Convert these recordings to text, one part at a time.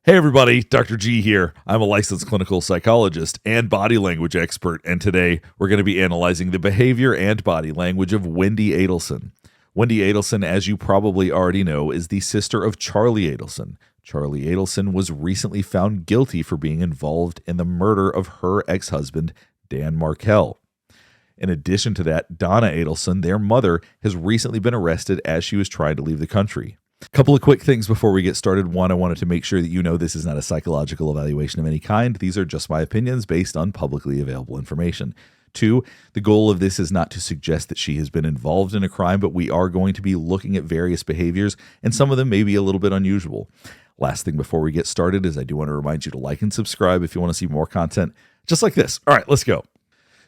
Hey everybody, Dr. G here. I'm a licensed clinical psychologist and body language expert, and today we're going to be analyzing the behavior and body language of Wendi Adelson. Wendi Adelson, as you probably already know, is the sister of Charlie Adelson. Charlie Adelson was recently found guilty for being involved in the murder of her ex-husband, Dan Markel. In addition to that, Donna Adelson, their mother, has recently been arrested as she was trying to leave the country. Couple of quick things before we get started. One, I wanted to make sure that you know this is not a psychological evaluation of any kind. These are just my opinions based on publicly available information. Two, the goal of this is not to suggest that she has been involved in a crime, but we are going to be looking at various behaviors, and some of them may be a little bit unusual. Last thing before we get started is I do want to remind you to like and subscribe if you want to see more content just like this. All right, let's go.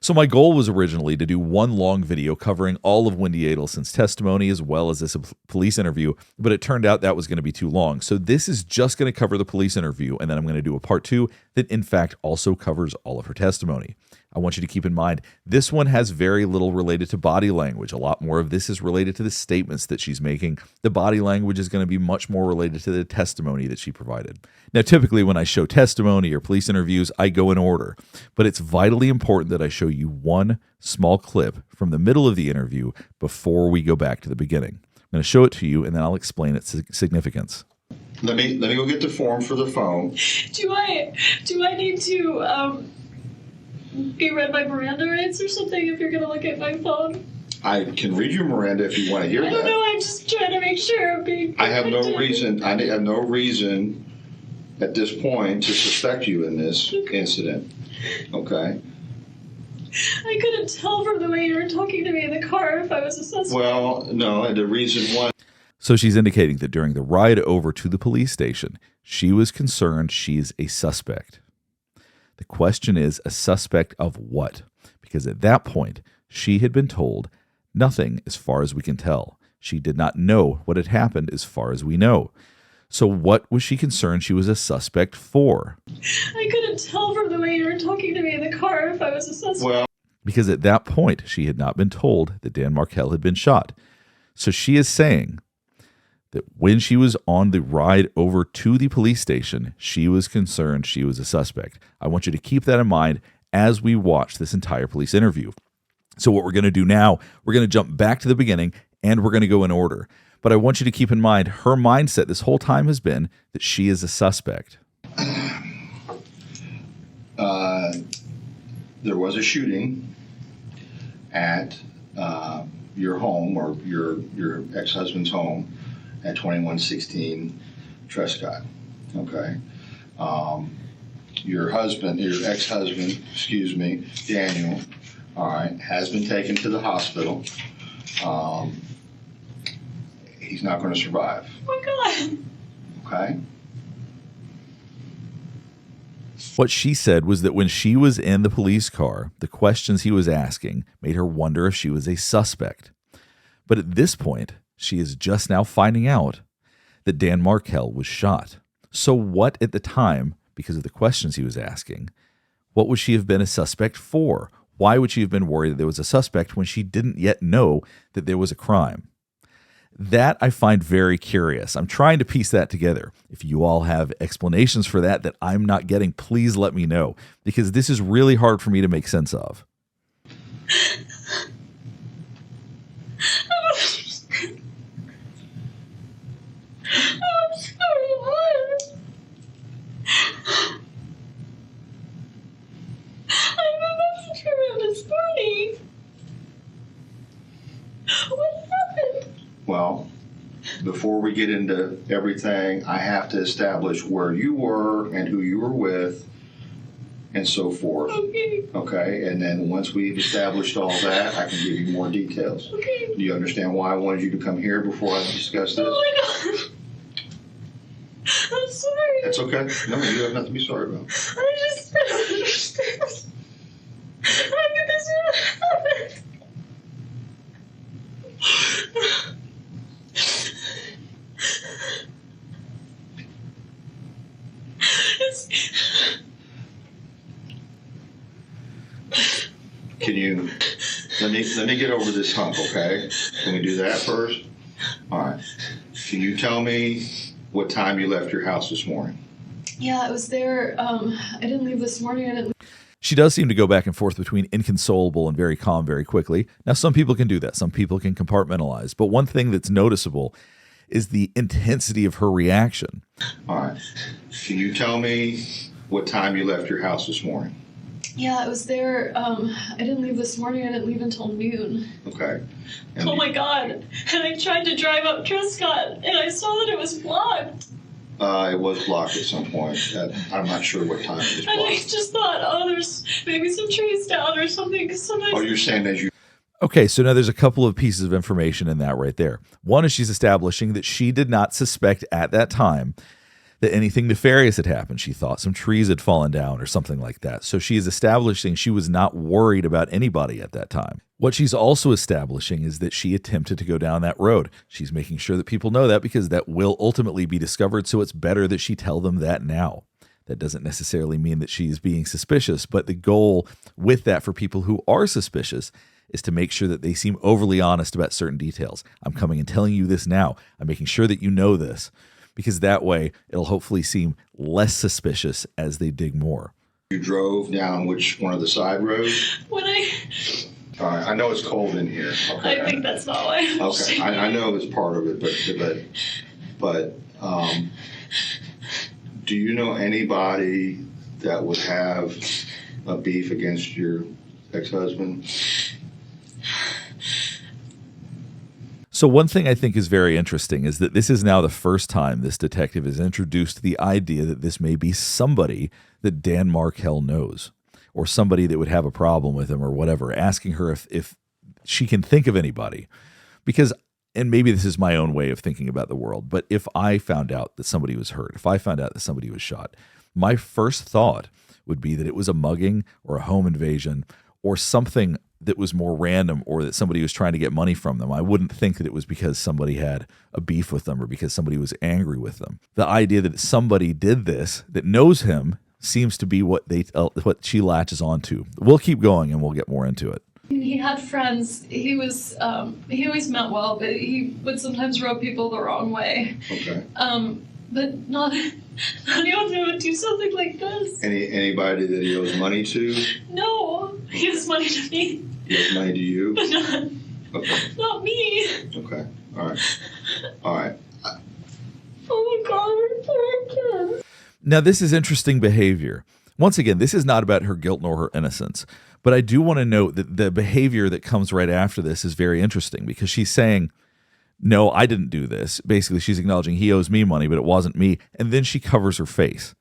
So my goal was originally to do one long video covering all of Wendi Adelson's testimony as well as this police interview, but it turned out that was going to be too long. So this is just going to cover the police interview, and then I'm going to do a part 2 that in fact also covers all of her testimony. I want you to keep in mind, this one has very little related to body language. A lot more of this is related to the statements that she's making. The body language is going to be much more related to the testimony that she provided. Now, typically when I show testimony or police interviews, I go in order, but it's vitally important that I show you one small clip from the middle of the interview before we go back to the beginning. I'm going to show it to you, and then I'll explain its significance. Let me go get the form for the phone. Do I need to be read my Miranda rights or something if you're going to look at my phone? I can read you Miranda if you want to hear that. I don't know. I'm just trying to make sure I'm being I have no reason at this point to suspect you in this incident. Okay? I couldn't tell from the way you were talking to me in the car if I was a suspect. Well, no, the reason why. So she's indicating that during the ride over to the police station, she was concerned she's a suspect. The question is, a suspect of what? Because at that point, she had been told nothing as far as we can tell. She did not know what had happened as far as we know. So what was she concerned she was a suspect for? I couldn't tell from the way you were talking to me in the car if I was a suspect. Well, because at that point, she had not been told that Dan Markel had been shot. So she is saying that when she was on the ride over to the police station, she was concerned she was a suspect. I want you to keep that in mind as we watch this entire police interview. So what we're going to do now, we're going to jump back to the beginning and we're going to go in order. But I want you to keep in mind, her mindset this whole time has been that she is a suspect. there was a shooting at your home or your ex-husband's home at 2116 Trescott. Okay. Your ex-husband, Daniel, all right, has been taken to the hospital. He's not going to survive. Oh my God. Okay. What she said was that when she was in the police car, the questions he was asking made her wonder if she was a suspect. But at this point, she is just now finding out that Dan Markel was shot. So what at the time, because of the questions he was asking, what would she have been a suspect for? Why would she have been worried that there was a suspect when she didn't yet know that there was a crime? That I find very curious. I'm trying to piece that together. If you all have explanations for that I'm not getting, please let me know, because this is really hard for me to make sense of. I'm sorry, what? I'm about to turn around this morning. What happened? Well, before we get into everything, I have to establish where you were and who you were with and so forth. Okay. Okay, and then once we've established all that, I can give you more details. Okay. Do you understand why I wanted you to come here before I discuss this? Oh my God. I'm sorry. That's okay. No, you have nothing to be sorry about. I just don't understand. How did this happen? Can you let me get over this hump, okay? Can we do that first? All right. Can you tell me what time you left your house this morning? Yeah, it was there. I didn't leave this morning. I didn't. She does seem to go back and forth between inconsolable and very calm very quickly. Now, some people can do that. Some people can compartmentalize. But one thing that's noticeable is the intensity of her reaction. All right. Can you tell me what time you left your house this morning? Yeah, it was there. I didn't leave this morning. I didn't leave until noon. Okay. And Oh my God. And I tried to drive up Triscott, and I saw that it was blocked. it was blocked at some point. I'm not sure what time it was And I blocked. just thought, oh, there's maybe some trees down or something. Because sometimes. Oh, you're saying as you... Okay, so now there's a couple of pieces of information in that right there. One is she's establishing that she did not suspect at that time that anything nefarious had happened. She thought some trees had fallen down or something like that. So she is establishing she was not worried about anybody at that time. What she's also establishing is that she attempted to go down that road. She's making sure that people know that because that will ultimately be discovered. So it's better that she tell them that now. That doesn't necessarily mean that she's being suspicious, but the goal with that for people who are suspicious is to make sure that they seem overly honest about certain details. I'm coming and telling you this now. I'm making sure that you know this, because that way it'll hopefully seem less suspicious as they dig more. You drove down which one of the side roads? When I. All right. I know it's cold in here. Okay. I think that's not why. I'm Okay. I know it's part of it, but do you know anybody that would have a beef against your ex-husband? So one thing I think is very interesting is that this is now the first time this detective has introduced the idea that this may be somebody that Dan Markel knows, or somebody that would have a problem with him or whatever, asking her if she can think of anybody. Because, and maybe this is my own way of thinking about the world, but if I found out that somebody was hurt, if I found out that somebody was shot, my first thought would be that it was a mugging or a home invasion or something that was more random, or that somebody was trying to get money from them. I wouldn't think that it was because somebody had a beef with them or because somebody was angry with them. The idea that somebody did this that knows him seems to be what she latches onto. We'll keep going and we'll get more into it. He had friends. He always meant well, but he would sometimes rub people the wrong way. Okay. But not anyone who would do something like this. Anybody that he owes money to? No, he owes money to me. He owes money to you? But not, Okay. not me. Okay. All right. All right. Oh my God, we're kids. Now, this is interesting behavior. Once again, this is not about her guilt nor her innocence, but I do want to note that the behavior that comes right after this is very interesting because she's saying, no, I didn't do this. Basically, she's acknowledging he owes me money, but it wasn't me. And then she covers her face.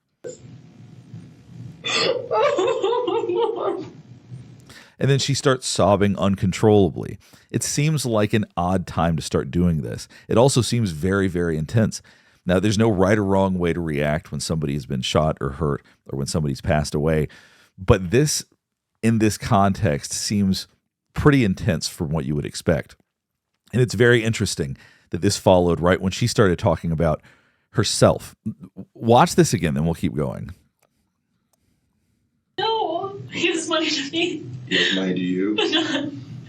And then she starts sobbing uncontrollably. It seems like an odd time to start doing this. It also seems very, very intense. Now, there's no right or wrong way to react when somebody has been shot or hurt or when somebody's passed away. But this, in this context, seems pretty intense from what you would expect. And it's very interesting that this followed right when she started talking about herself. Watch this again, then we'll keep going. No, he owes money to me. He owes money to you? But not,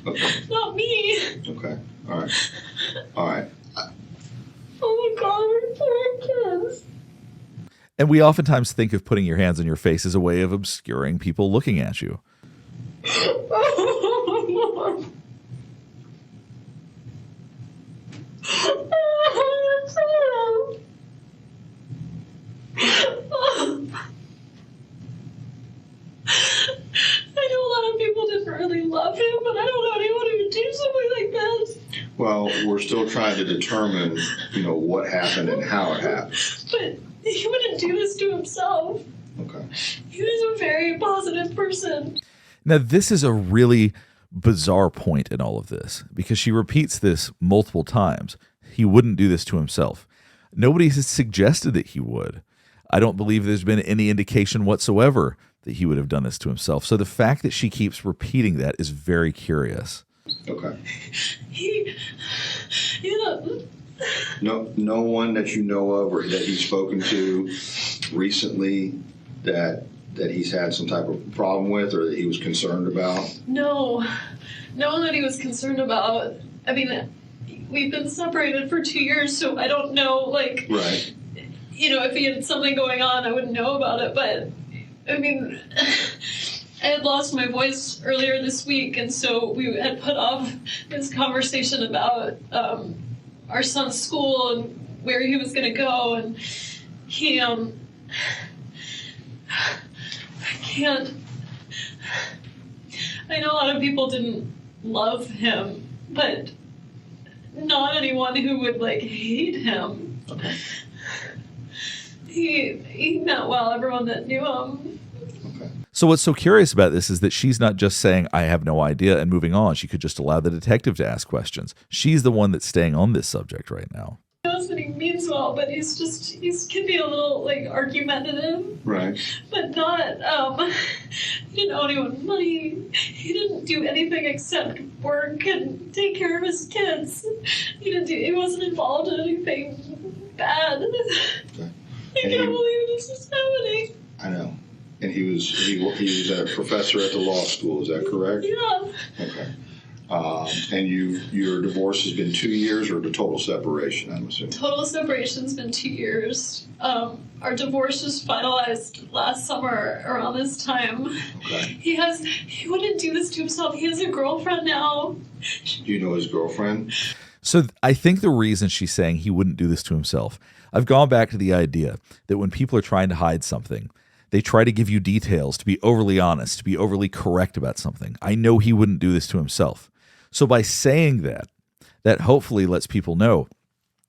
Okay. not me. Okay. All right. All right. Oh my God, we're kids. And we oftentimes think of putting your hands on your face as a way of obscuring people looking at you. I know a lot of people didn't really love him, but I don't know anyone who would do something like this. Well, we're still trying to determine, what happened and how it happened. But he wouldn't do this to himself. Okay. He was a very positive person. Now, this is a really bizarre point in all of this because she repeats this multiple times. He wouldn't do this to himself. Nobody has suggested that he would. I don't believe there's been any indication whatsoever that he would have done this to himself. So the fact that she keeps repeating that is very curious. Okay. He No one that you know of or that he's spoken to recently that he's had some type of problem with or that he was concerned about? No one that he was concerned about. I mean, we've been separated for 2 years, so I don't know, Right. if he had something going on, I wouldn't know about it. But, I mean, I had lost my voice earlier this week, and so we had put off this conversation about our son's school and where he was going to go, and he, I can't, I know a lot of people didn't love him, but not anyone who would, hate him. Okay. He meant well, everyone that knew him. Okay. So what's so curious about this is that she's not just saying, I have no idea, and moving on. She could just allow the detective to ask questions. She's the one that's staying on this subject right now. He knows that he means well, but he can be a little, argumentative. Right. But not, he didn't owe anyone money. He didn't do anything except work and take care of his kids. He wasn't involved in anything bad. Okay. I can't believe this is happening. I know. And he was a professor at the law school, is that correct? Yeah. Okay. And your divorce has been 2 years, or the total separation, I'm assuming? Total separation's been 2 years. Our divorce was finalized last summer around this time. Okay. He wouldn't do this to himself. He has a girlfriend now. Do you know his girlfriend? So I think the reason she's saying he wouldn't do this to himself, I've gone back to the idea that when people are trying to hide something, they try to give you details, to be overly honest, to be overly correct about something. I know he wouldn't do this to himself. So by saying that hopefully lets people know,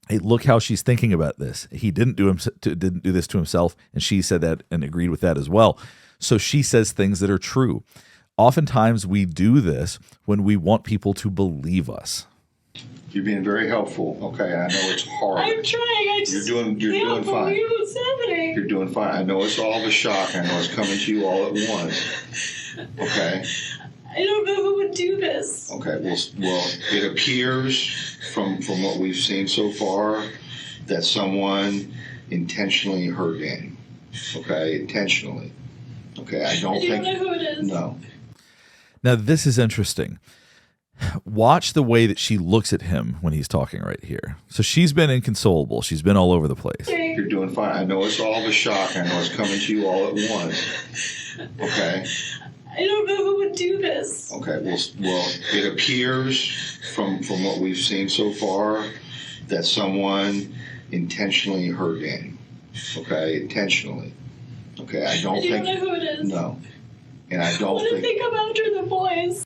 hey, look how she's thinking about this. He didn't do this to himself, and she said that and agreed with that as well. So she says things that are true. Oftentimes we do this when we want people to believe us. You're being very helpful. Okay, I know it's hard. I'm trying. You're doing fine. Believe what's happening. You're doing fine. I know it's all of a shock. I know it's coming to you all at once. Okay. I don't know who would do this. Okay. Well, it appears from what we've seen so far that someone intentionally hurt Daniel. Okay, intentionally. Okay, I don't You think. don't know who it is. No. Now, this is interesting. Watch the way that she looks at him when he's talking right here. So she's been inconsolable. She's been all over the place. You're doing fine. I know it's all of a shock. I know it's coming to you all at once. Okay. I don't know who would do this. Okay. Well, it appears from what we've seen so far that someone intentionally hurt Daniel. Okay, intentionally. Okay, I don't You think. don't know who it is. No, and I don't What if they think. come after the boys?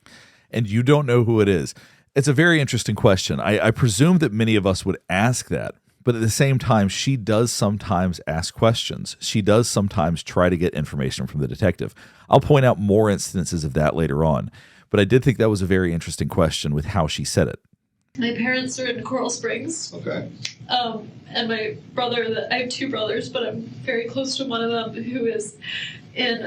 And you don't know who it is. It's a very interesting question. I presume that many of us would ask that, but at the same time, she does sometimes ask questions. She does sometimes try to get information from the detective. I'll point out more instances of that later on, but I did think that was a very interesting question with how she said it. My parents are in Coral Springs. Okay. And my brother, I have two brothers, but I'm very close to one of them who is in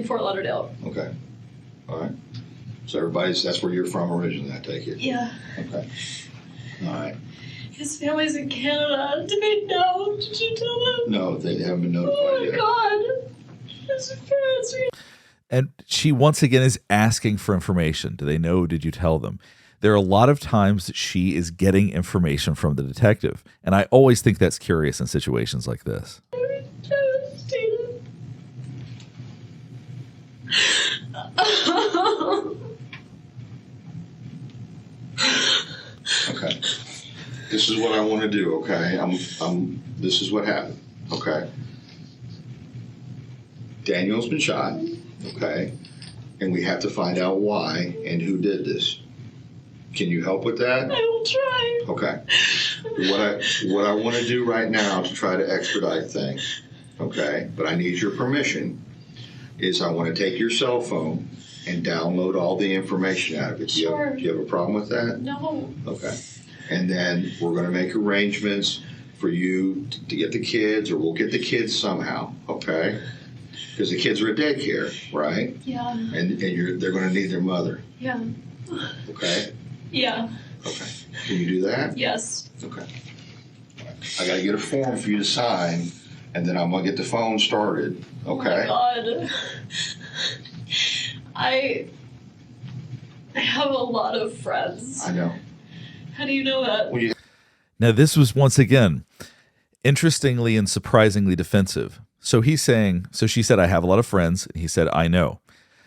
Fort Lauderdale. Okay. All right. So that's where you're from originally, I take it. Yeah. Okay. All right. His family's in Canada. Did they know? Did you tell them? No, they haven't been notified Oh my yet. God. His parents are... And she once again is asking for information. Do they know? Did you tell them? There are a lot of times that she is getting information from the detective. And I always think that's curious in situations like this. devastated. Okay. This is what I want to do, okay? This is what happened, okay? Daniel's been shot, okay? And we have to find out why and who did this. Can you help with that? I will try. Okay. What I want to do right now to try to expedite things, okay? But I need your permission, is I want to take your cell phone and download all the information out of it. Sure. Do you have a problem with that? No. Okay. And then we're going to make arrangements for you to get the kids, or we'll get the kids somehow, okay? Because the kids are at daycare, right? Yeah. And they're going to need their mother, Yeah. okay? Yeah. Okay. Can you do that? Yes. Okay. All right. I got to get a form for you to sign, and then I'm going to get the phone started, okay? Oh my God. I have a lot of friends. I know. How do you know that? Well, Now, this was once again interestingly and surprisingly defensive. So he's saying, so she said, I have a lot of friends. And he said, I know.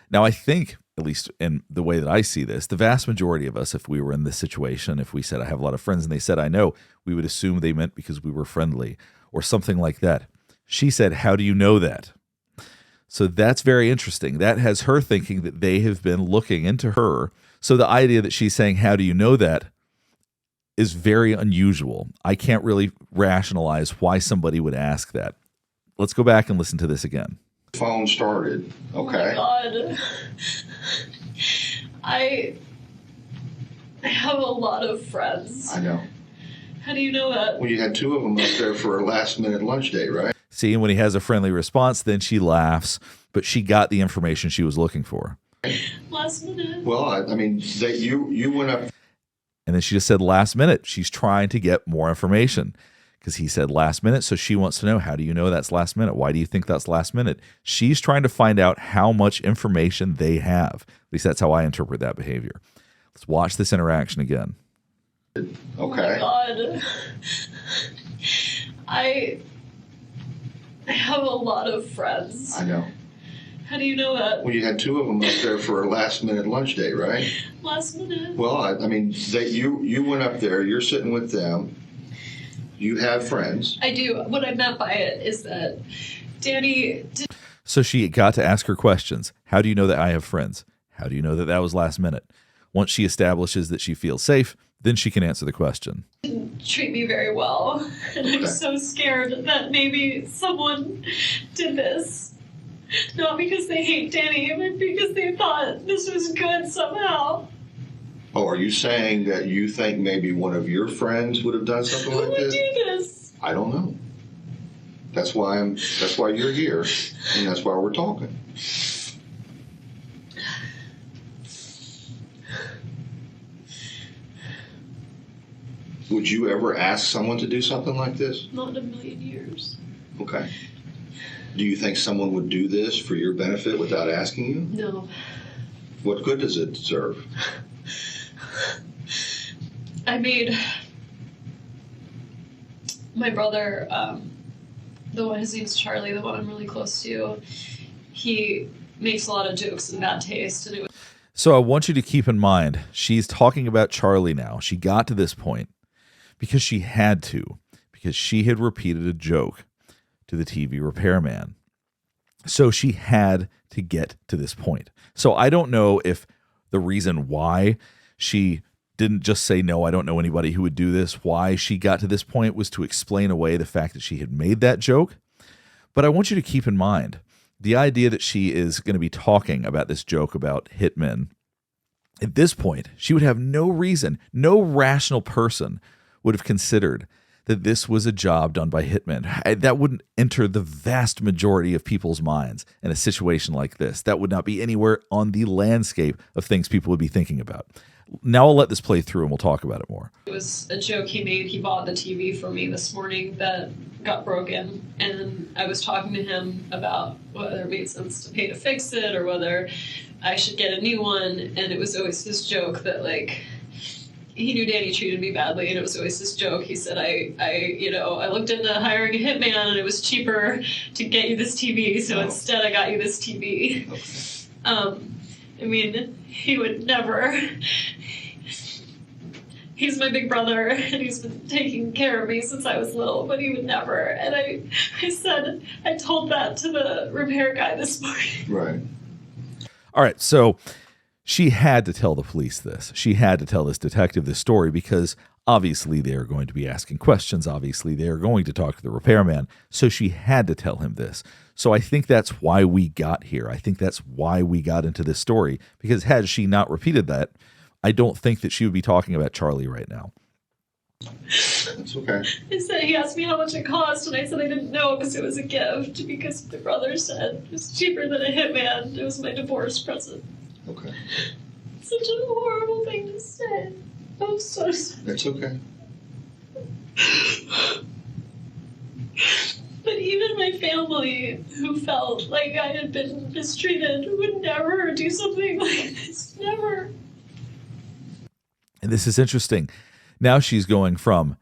Now, I think, at least in the way that I see this, the vast majority of us, if we were in this situation, if we said, I have a lot of friends, and they said, I know, we would assume they meant because we were friendly or something like that. She said, how do you know that? So that's very interesting. That has her thinking that they have been looking into her. So the idea that she's saying, how do you know that, is very unusual. I can't really rationalize why somebody would ask that. Let's go back and listen to this again. phone started, okay? Oh my God. I have a lot of friends. I know. How do you know that? Well, you had two of them up there for a last-minute lunch date, right? See, when he has a friendly response, then she laughs, but she got the information she was looking for. Last minute. Well, I mean, that you went up. And then she just said last minute. She's trying to get more information because he said last minute. So she wants to know, how do you know that's last minute? Why do you think that's last minute? She's trying to find out how much information they have. At least that's how I interpret that behavior. Let's watch this interaction again. Okay. Oh my God. I have a lot of friends. I know. How do you know that? Well, you had two of them up there for a last-minute lunch date, right? Last minute. Well, I mean, that you went up there. You're sitting with them. You have friends. I do. What I meant by it is that Danny did. So she got to ask her questions. How do you know that I have friends? How do you know that that was last minute? Once she establishes that she feels safe, then she can answer the question. Didn't treat me very well, and I'm so scared that maybe someone did this. Not because they hate Danny, but because they thought this was good somehow. Oh, are you saying that you think maybe one of your friends would have done something Who like would this? do this? I don't know. That's why you're here, and that's why we're talking. Would you ever ask someone to do something like this? Not in a million years. Okay. Do you think someone would do this for your benefit without asking you? No. What good does it serve? I made my brother, the one, his name's Charlie, the one I'm really close to, he makes a lot of jokes in bad taste, and it was. So I want you to keep in mind, she's talking about Charlie now. She got to this point because she had to, because she had repeated a joke to the TV repairman. So she had to get to this point. So I don't know if the reason why she didn't just say, no, I don't know anybody who would do this, why she got to this point was to explain away the fact that she had made that joke. But I want you to keep in mind the idea that she is going to be talking about this joke about hitmen. At this point, she would have no reason, no rational person would have considered that this was a job done by hitmen. That wouldn't enter the vast majority of people's minds in a situation like this. That would not be anywhere on the landscape of things people would be thinking about. Now I'll let this play through and we'll talk about it more. It was a joke he made. He bought the TV for me this morning that got broken, and I was talking to him about whether it made sense to pay to fix it or whether I should get a new one, and it was always his joke that, like, he knew Danny treated me badly, and it was always this joke. He said, I looked into hiring a hitman, and it was cheaper to get you this TV, so instead I got you this TV. Okay. I mean, he would never. He's my big brother, and he's been taking care of me since I was little, but he would never. And I told that to the repair guy this morning. Right. All right, so she had to tell the police this. She had to tell this detective this story because obviously they are going to be asking questions. Obviously they are going to talk to the repairman. So she had to tell him this. So I think that's why we got here. I think that's why we got into this story, because had she not repeated that, I don't think that she would be talking about Charlie right now. That's okay. He asked me how much it cost, and I said I didn't know because it was a gift, because my brother said it was cheaper than a hitman. It was my divorce present. Okay. Such a horrible thing to say. I'm so sorry. That's okay. But even my family, who felt like I had been mistreated, would never do something like this. Never. And this is interesting. Now she's going from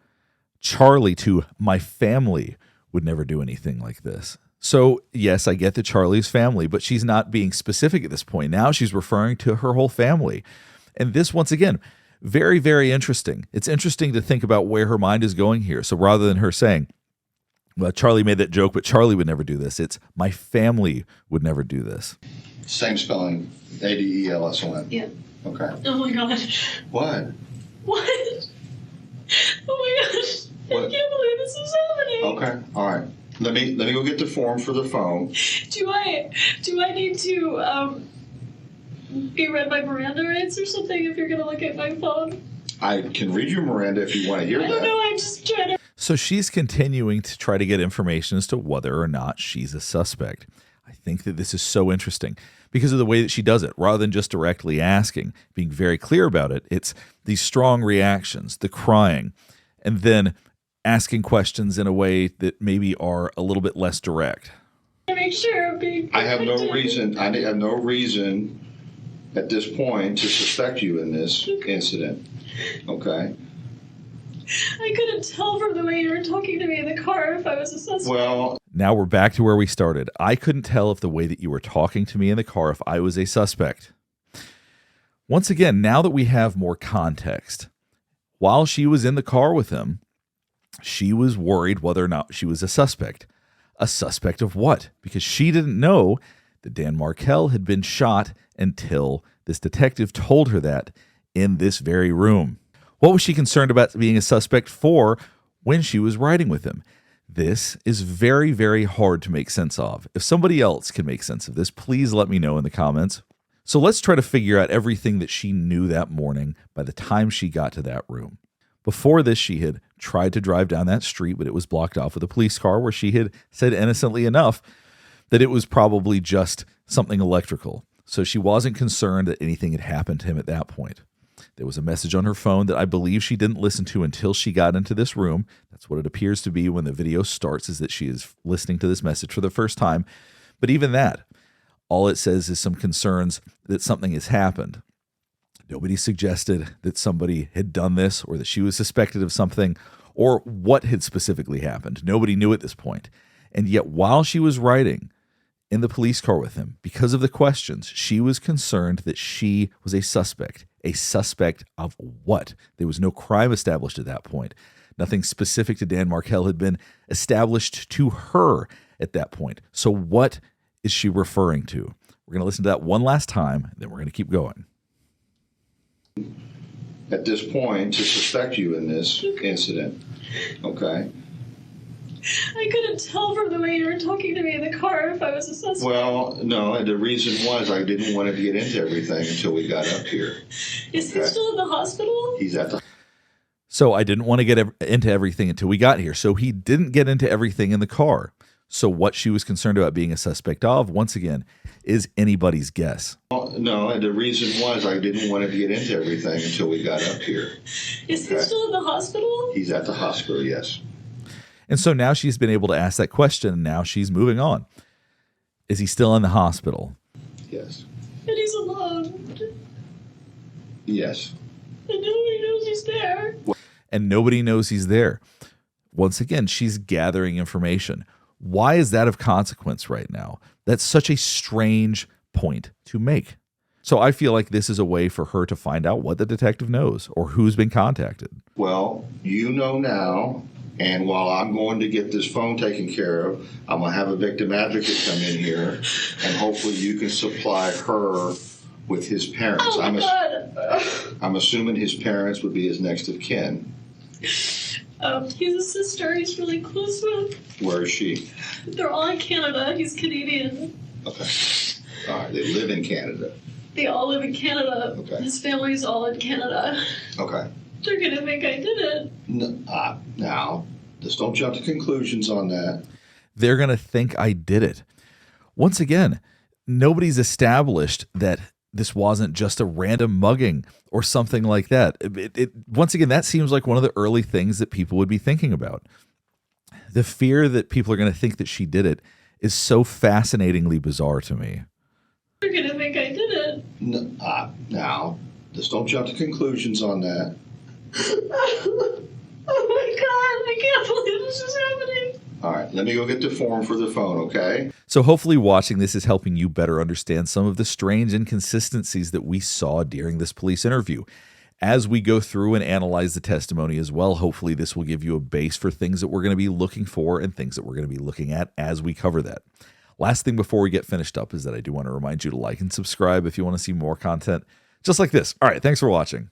Charlie to my family would never do anything like this. So, yes, I get that Charlie's family, but she's not being specific at this point. Now she's referring to her whole family. And this, once again, very, very interesting. It's interesting to think about where her mind is going here. So rather than her saying, well, Charlie made that joke, but Charlie would never do this, it's my family would never do this. Same spelling, Adelson. Yeah. Okay. Oh my god. What? What? Oh my gosh. What? I can't believe this is happening. Okay. All right. Let me go get the form for the phone. Do I need to be read my Miranda rights or something if you're gonna look at my phone? I can read you Miranda if you want to hear I that. don't know, I'm just trying to. So she's continuing to try to get information as to whether or not she's a suspect. I think that this is so interesting because of the way that she does it. Rather than just directly asking, being very clear about it, it's these strong reactions, the crying, and then asking questions in a way that maybe are a little bit less direct. Make sure I'm being I have no protected. reason. I have no reason at this point to suspect you in this incident. Okay. I couldn't tell from the way you were talking to me in the car if I was a suspect. Well, Now we're back to where we started. I couldn't tell if the way that you were talking to me in the car if I was a suspect. Once again, now that we have more context, while she was in the car with him, she was worried whether or not she was a suspect. A suspect of what? Because she didn't know that Dan Markel had been shot until this detective told her that in this very room. What was she concerned about being a suspect for when she was riding with him? This is very, very hard to make sense of. If somebody else can make sense of this, please let me know in the comments. So let's try to figure out everything that she knew that morning by the time she got to that room. Before this, she had tried to drive down that street, but it was blocked off with a police car where she had said innocently enough that it was probably just something electrical. So she wasn't concerned that anything had happened to him at that point. There was a message on her phone that I believe she didn't listen to until she got into this room. That's what it appears to be when the video starts, is that she is listening to this message for the first time. But even that, all it says is some concerns that something has happened. Nobody suggested that somebody had done this or that she was suspected of something or what had specifically happened. Nobody knew at this point. And yet while she was riding in the police car with him, because of the questions, she was concerned that she was a suspect. A suspect of what? There was no crime established at that point. Nothing specific to Dan Markel had been established to her at that point. So what is she referring to? We're going to listen to that one last time, then we're going to keep going. at this point to suspect you in this incident. Okay? I couldn't tell from the way you were talking to me in the car if I was a suspect. Well, no, the reason was I didn't want to get into everything until we got up here. Is he still in the hospital? He's at the... So I didn't want to get into everything until we got here. So he didn't get into everything in the car. So what she was concerned about being a suspect of, once again, is anybody's guess. No, the reason was I didn't want to get into everything until we got up here. Is he still in the hospital? He's at the hospital, yes. And so now she's been able to ask that question, and now she's moving on. Is he still in the hospital? Yes. And he's alone. Yes. And nobody knows he's there. And nobody knows he's there. Once again, she's gathering information. Why is that of consequence right now? That's such a strange point to make. So I feel like this is a way for her to find out what the detective knows or who's been contacted. Well, you know now, and while I'm going to get this phone taken care of, I'm going to have a victim advocate come in here, and hopefully you can supply her with his parents. Oh my God. I'm assuming his parents would be his next of kin. He's a sister he's really close with. Where is she? They're all in Canada. He's Canadian. Okay. All right, they live in Canada. They all live in Canada. Okay. His family's all in Canada. Okay. They're gonna think I did it. Now, just don't jump to conclusions on that. They're going to think I did it. Once again, nobody's established that this wasn't just a random mugging or something like that. Once again, that seems like one of the early things that people would be thinking about. The fear that people are going to think that she did it is so fascinatingly bizarre to me. They're gonna think I did it. Now, just don't jump to conclusions on that. Oh my God, I can't believe this is happening. All right, let me go get the form for the phone, okay? So hopefully watching this is helping you better understand some of the strange inconsistencies that we saw during this police interview. As we go through and analyze the testimony as well, hopefully this will give you a base for things that we're going to be looking for and things that we're going to be looking at as we cover that. Last thing before we get finished up is that I do want to remind you to like and subscribe if you want to see more content just like this. All right, thanks for watching.